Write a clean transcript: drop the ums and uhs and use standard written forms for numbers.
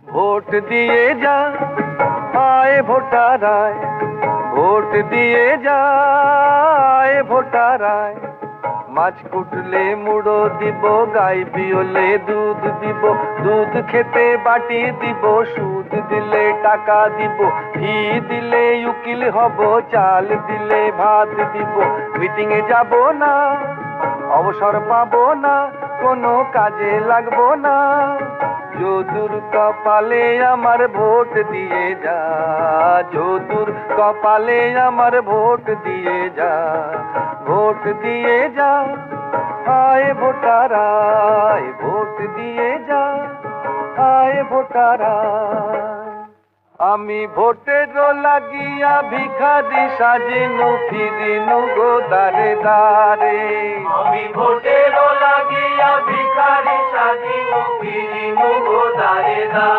Vote দিয়ে যা আয় ভোটার আয়, ভোট দিয়ে যায় ভোটার আয়। মাছ কুটলে মুড়ো দিব, গাই বিয়লে দুধ দিব, দুধ খেতে বাটি দিব, সুদ দিলে টাকা দিব, ঘি দিলে উকিল হব, চাল দিলে ভাত দিব। মিটিং এ যাব না, অবসর পাবো না, কোনো কাজে লাগবো না। যদুর কপালে আমার ভোট দিয়ে যা, যদুর কপালে আমার ভোট দিয়ে যা, ভোট দিয়ে যা আয় ভোটার আয়, ভোট দিয়ে যা আয় ভোটার আয়। আমি ভোটের লাগিয়া ভিখারি সাজিনু ফিরিনু গো দারে দারে, আমি ভোটের লাগিয়া ভিখারি সাজিনু ফিরিনু গো দারে দারে।